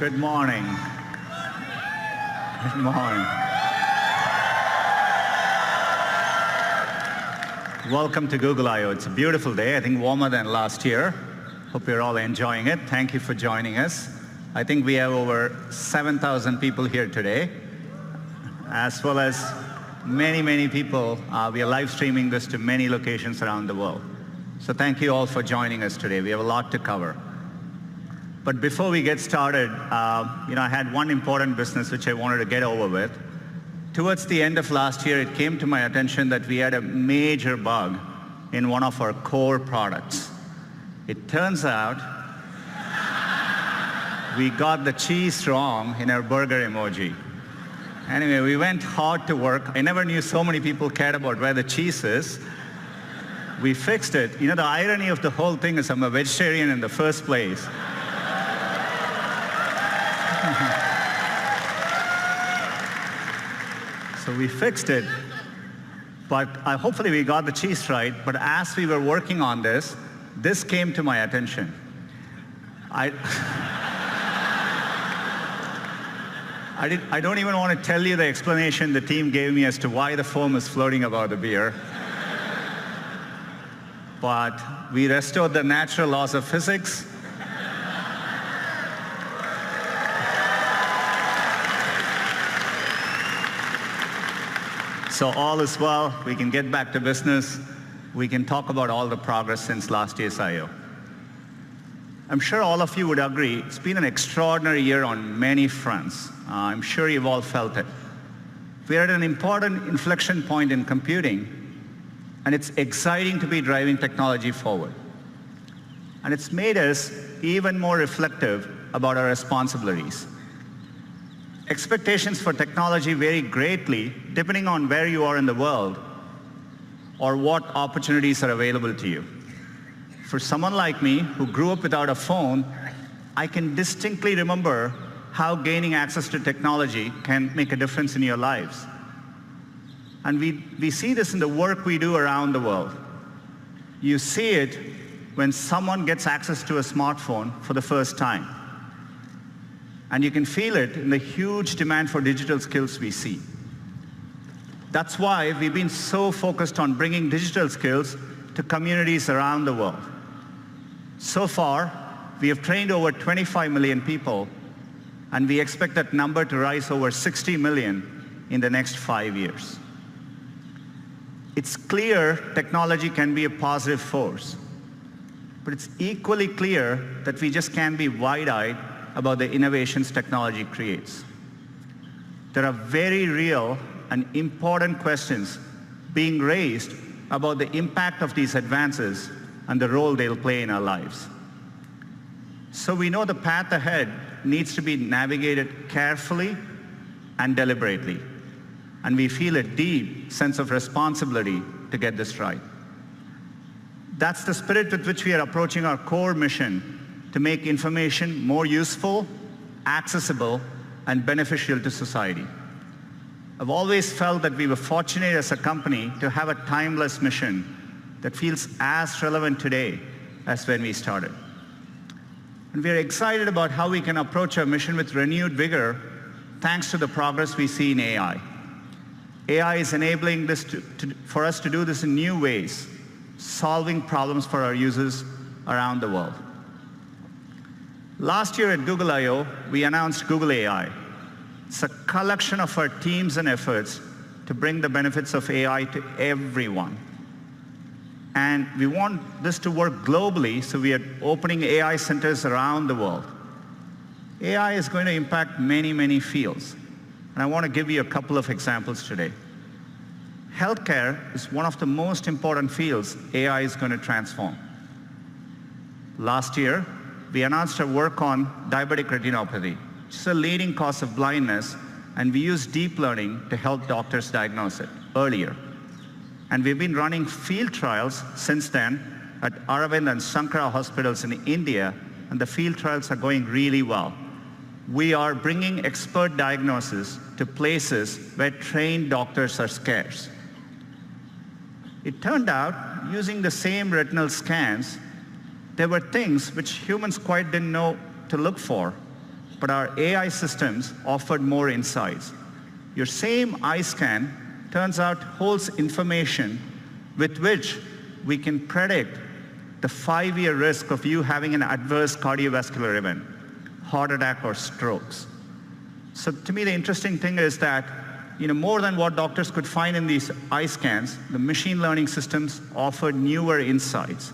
Good morning. Good morning. Welcome to Google I/O. It's a beautiful day, I think warmer than last year. Hope you're all enjoying it. Thank you for joining us. I think we have over 7,000 people here today, as well as many people. We are live streaming this to many locations around the world. So thank you all for joining us today. We have a lot to cover. But before we get started, I had one important business which I wanted to get over with. Towards the end of last year, it came to my attention that we had a major bug in one of our core products. It turns out we got the cheese wrong in our burger emoji. Anyway, we went hard to work. I never knew so many people cared about where the cheese is. We fixed it. The irony of the whole thing is I'm a vegetarian in the first place. So we fixed it, but hopefully we got the cheese right. But as we were working on this came to my attention. I don't even want to tell you the explanation the team gave me as to why the foam is floating above the beer. But we restored the natural laws of physics. So all is well. We can get back to business. We can talk about all the progress since last year's I/O. I'm sure all of you would agree it's been an extraordinary year on many fronts. I'm sure you've all felt it. We're at an important inflection point in computing, and it's exciting to be driving technology forward. And it's made us even more reflective about our responsibilities. Expectations for technology vary greatly depending on where you are in the world or what opportunities are available to you. For someone like me who grew up without a phone, I can distinctly remember how gaining access to technology can make a difference in your lives. And we see this in the work we do around the world. You see it when someone gets access to a smartphone for the first time. And you can feel it in the huge demand for digital skills we see. That's why we've been so focused on bringing digital skills to communities around the world. So far, we have trained over 25 million people, and we expect that number to rise over 60 million in the next 5 years. It's clear technology can be a positive force, but it's equally clear that we just can't be wide-eyed about the innovations technology creates. There are very real and important questions being raised about the impact of these advances and the role they'll play in our lives. So we know the path ahead needs to be navigated carefully and deliberately, and we feel a deep sense of responsibility to get this right. That's the spirit with which we are approaching our core mission to make information more useful, accessible, and beneficial to society. I've always felt that we were fortunate as a company to have a timeless mission that feels as relevant today as when we started. And we're excited about how we can approach our mission with renewed vigor thanks to the progress we see in AI. AI is enabling this for us to do this in new ways, solving problems for our users around the world. Last year at Google I/O, we announced Google AI. It's a collection of our teams and efforts to bring the benefits of AI to everyone. And we want this to work globally, so we are opening AI centers around the world. AI is going to impact many fields, and I want to give you a couple of examples today. Healthcare is one of the most important fields AI is going to transform. Last year, we announced our work on diabetic retinopathy, which is a leading cause of blindness, and we use deep learning to help doctors diagnose it earlier. And we've been running field trials since then at Aravind and Sankara hospitals in India, and the field trials are going really well. We are bringing expert diagnosis to places where trained doctors are scarce. It turned out, using the same retinal scans, there were things which humans quite didn't know to look for, but our AI systems offered more insights. Your same eye scan turns out holds information with which we can predict the 5-year risk of you having an adverse cardiovascular event, heart attack or strokes. So to me, the interesting thing is that more than what doctors could find in these eye scans, the machine learning systems offered newer insights.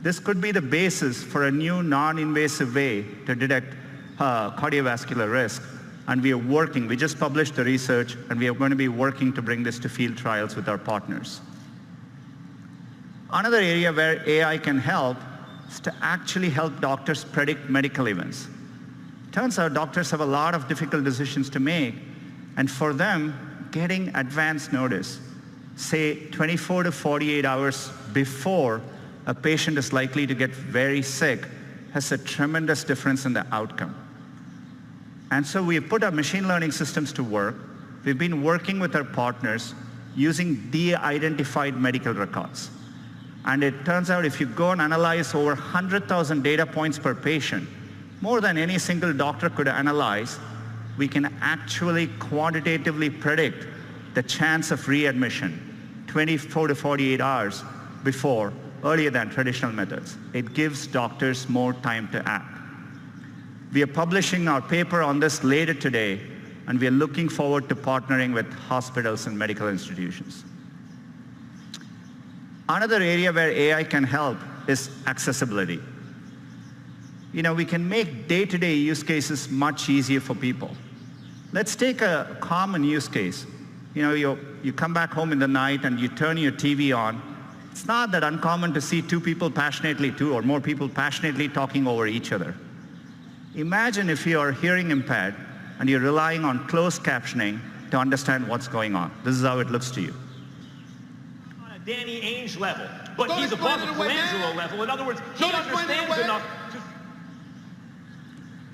This could be the basis for a new non-invasive way to detect cardiovascular risk. And we just published the research, and we are going to be working to bring this to field trials with our partners. Another area where AI can help is to actually help doctors predict medical events. Turns out doctors have a lot of difficult decisions to make, and for them, getting advance notice, say 24 to 48 hours before a patient is likely to get very sick, has a tremendous difference in the outcome. And so we have put our machine learning systems to work. We've been working with our partners using de-identified medical records. And it turns out if you go and analyze over 100,000 data points per patient, more than any single doctor could analyze, we can actually quantitatively predict the chance of readmission 24 to 48 hours before, earlier than traditional methods. It gives doctors more time to act. We are publishing our paper on this later today, and we are looking forward to partnering with hospitals and medical institutions. Another area where AI can help is accessibility. We can make day-to-day use cases much easier for people. Let's take a common use case. You come back home in the night and you turn your TV on. It's not that uncommon to see two or more people passionately talking over each other. Imagine if you are hearing impaired and you're relying on closed captioning to understand what's going on. This is how it looks to you. On a Danny Ainge level, but he's above a Colangelo level. In other words, he understands enough to...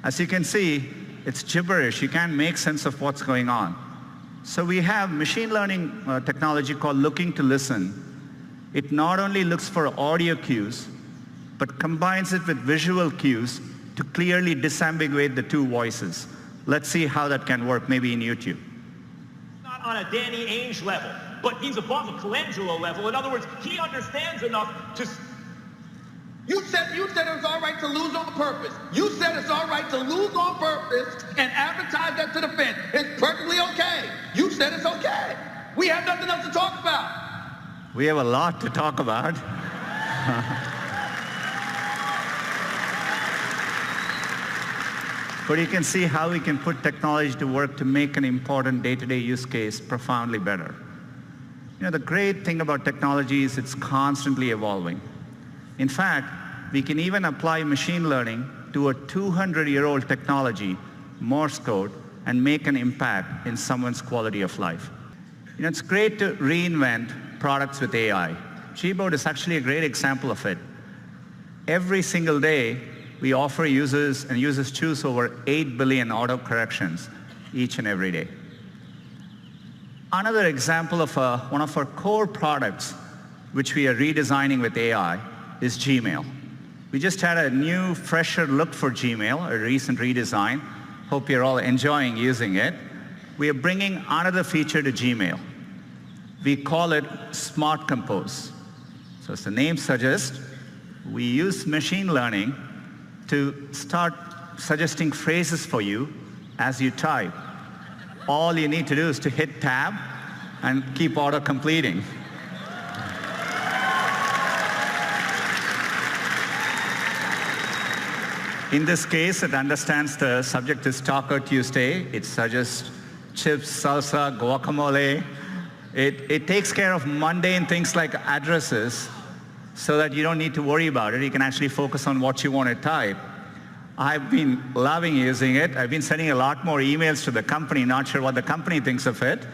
As you can see, it's gibberish. You can't make sense of what's going on. So we have machine learning technology called Looking to Listen. It not only looks for audio cues, but combines it with visual cues to clearly disambiguate the two voices. Let's see how that can work, maybe in YouTube. Not on a Danny Ainge level, but he's above a Colangelo level. In other words, he understands enough to... You said it was all right to lose on purpose. You said it's all right to lose on purpose and advertise that to the fans. It's perfectly okay. You said it's okay. We have nothing else to talk about. We have a lot to talk about. But you can see how we can put technology to work to make an important day-to-day use case profoundly better. The great thing about technology is it's constantly evolving. In fact, we can even apply machine learning to a 200-year-old technology, Morse code, and make an impact in someone's quality of life. It's great to reinvent products with AI. Gboard is actually a great example of it. Every single day, we offer users, and users choose over 8 billion auto corrections each and every day. Another example of one of our core products, which we are redesigning with AI, is Gmail. We just had a new, fresher look for Gmail, a recent redesign. Hope you're all enjoying using it. We are bringing another feature to Gmail. We call it Smart Compose. So as the name suggests, we use machine learning to start suggesting phrases for you as you type. All you need to do is to hit tab and keep auto-completing. In this case, it understands the subject is Taco Tuesday. It suggests chips, salsa, guacamole. It takes care of mundane things like addresses so that you don't need to worry about it. You can actually focus on what you want to type. I've been loving using it. I've been sending a lot more emails to the company, not sure what the company thinks of it.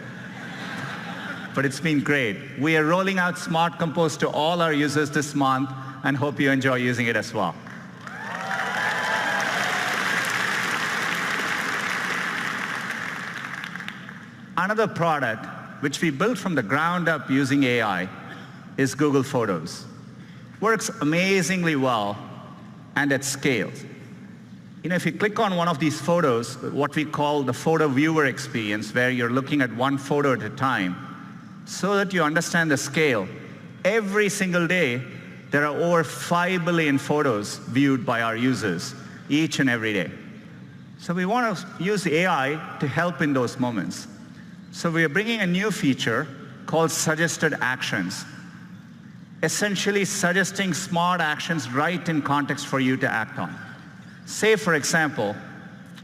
But it's been great. We are rolling out Smart Compose to all our users this month and hope you enjoy using it as well. Another product, which we built from the ground up using AI, is Google Photos. Works amazingly well and at scale. If you click on one of these photos, what we call the photo viewer experience, where you're looking at one photo at a time, so that you understand the scale, every single day, there are over 5 billion photos viewed by our users each and every day. So we want to use AI to help in those moments. So we are bringing a new feature called suggested actions, essentially suggesting smart actions right in context for you to act on. Say, for example,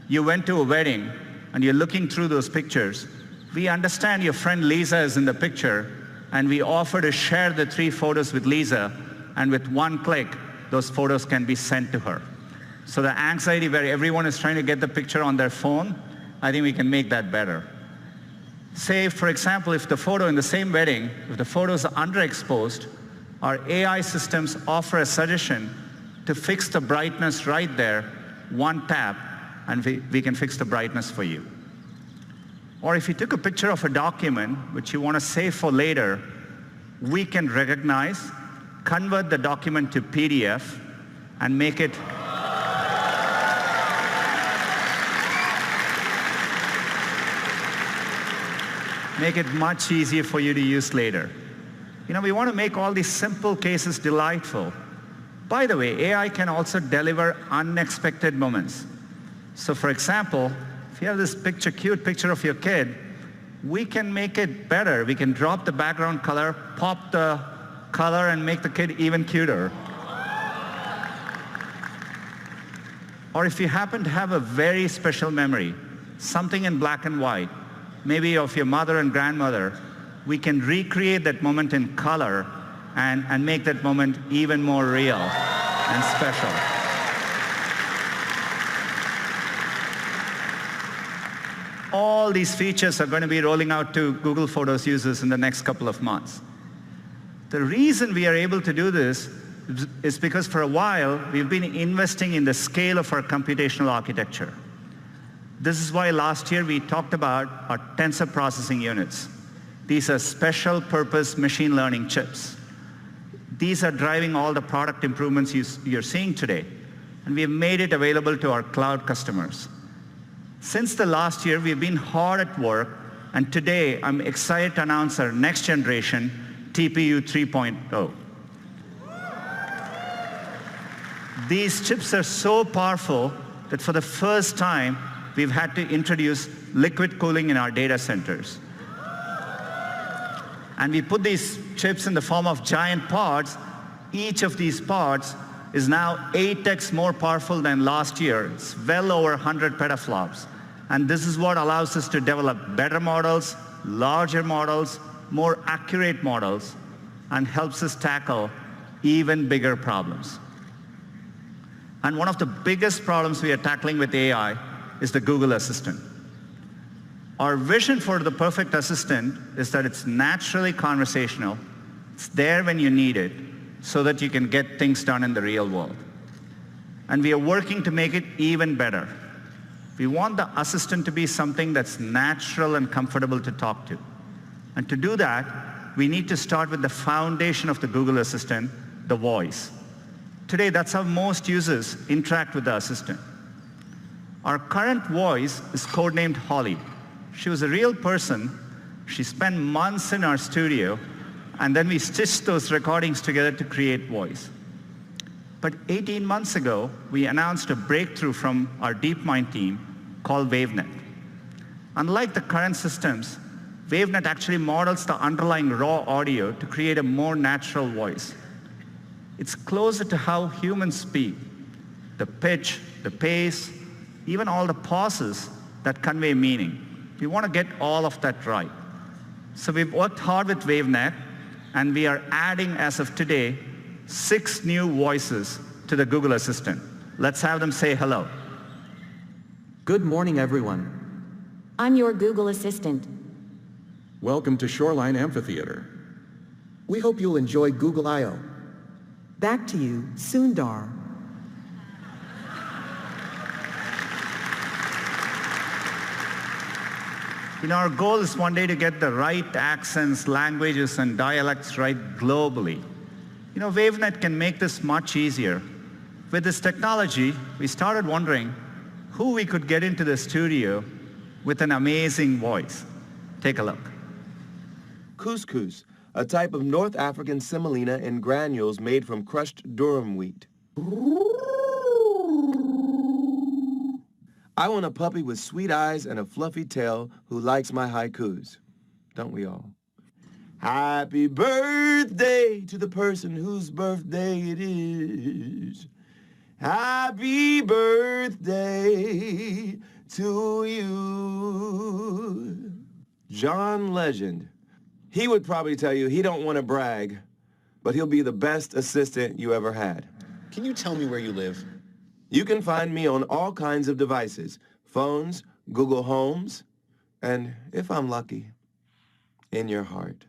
you went to a wedding and you're looking through those pictures. We understand your friend Lisa is in the picture, and we offer to share the 3 photos with Lisa, and with one click, those photos can be sent to her. So the anxiety where everyone is trying to get the picture on their phone, I think we can make that better. Say, for example, if the photo in the same wedding, if the photos are underexposed, our AI systems offer a suggestion to fix the brightness right there, one tap, and we can fix the brightness for you. Or if you took a picture of a document which you want to save for later, we can recognize, convert the document to PDF, and make it much easier for you to use later. We want to make all these simple cases delightful. By the way, AI can also deliver unexpected moments. So for example, if you have this cute picture of your kid, we can make it better. We can drop the background color, pop the color, and make the kid even cuter. Or if you happen to have a very special memory, something in black and white, maybe of your mother and grandmother, we can recreate that moment in color and make that moment even more real and special. All these features are going to be rolling out to Google Photos users in the next couple of months. The reason we are able to do this is because for a while, we've been investing in the scale of our computational architecture. This is why last year we talked about our tensor processing units. These are special purpose machine learning chips. These are driving all the product improvements you're seeing today. And we've made it available to our cloud customers. Since the last year, we've been hard at work, and today I'm excited to announce our next generation TPU 3.0. These chips are so powerful that for the first time, we've had to introduce liquid cooling in our data centers. And we put these chips in the form of giant pods. Each of these pods is now 8x more powerful than last year. It's well over 100 petaflops. And this is what allows us to develop better models, larger models, more accurate models, and helps us tackle even bigger problems. And one of the biggest problems we are tackling with AI is the Google Assistant. Our vision for the perfect assistant is that it's naturally conversational, it's there when you need it, so that you can get things done in the real world. And we are working to make it even better. We want the assistant to be something that's natural and comfortable to talk to. And to do that, we need to start with the foundation of the Google Assistant, the voice. Today, that's how most users interact with the assistant. Our current voice is codenamed Holly. She was a real person. She spent months in our studio, and then we stitched those recordings together to create voice. But 18 months ago, we announced a breakthrough from our DeepMind team called WaveNet. Unlike the current systems, WaveNet actually models the underlying raw audio to create a more natural voice. It's closer to how humans speak. The pitch, the pace, even all the pauses that convey meaning. We want to get all of that right. So we've worked hard with WaveNet, and we are adding, as of today, 6 new voices to the Google Assistant. Let's have them say hello. Good morning, everyone. I'm your Google Assistant. Welcome to Shoreline Amphitheater. We hope you'll enjoy Google I/O. Back to you, Sundar. Our goal is one day to get the right accents, languages, and dialects right globally. WaveNet can make this much easier. With this technology, we started wondering, who we could get into the studio with an amazing voice. Take a look. Couscous, a type of North African semolina in granules made from crushed durum wheat. I want a puppy with sweet eyes and a fluffy tail who likes my haikus. Don't we all? Happy birthday to the person whose birthday it is. Happy birthday to you. John Legend. He would probably tell you he don't want to brag, but he'll be the best assistant you ever had. Can you tell me where you live? You can find me on all kinds of devices, phones, Google Homes, and if I'm lucky, in your heart.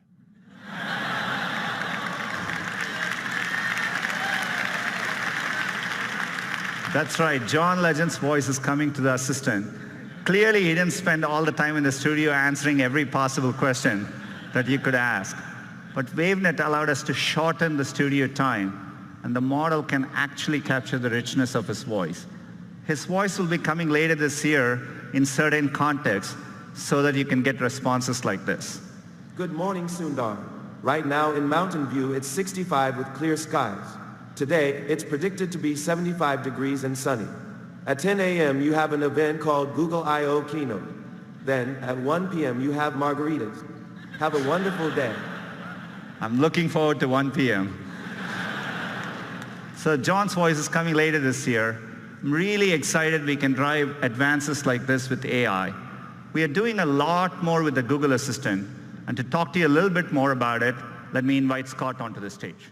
That's right, John Legend's voice is coming to the assistant. Clearly, he didn't spend all the time in the studio answering every possible question that you could ask. But WaveNet allowed us to shorten the studio time, and the model can actually capture the richness of his voice. His voice will be coming later this year in certain contexts so that you can get responses like this. Good morning, Sundar. Right now in Mountain View, it's 65 with clear skies. Today, it's predicted to be 75 degrees and sunny. At 10 a.m., you have an event called Google I/O Keynote. Then, at 1 p.m., you have margaritas. Have a wonderful day. I'm looking forward to 1 p.m. So John's voice is coming later this year. I'm really excited we can drive advances like this with AI. We are doing a lot more with the Google Assistant. And to talk to you a little bit more about it, let me invite Scott onto the stage.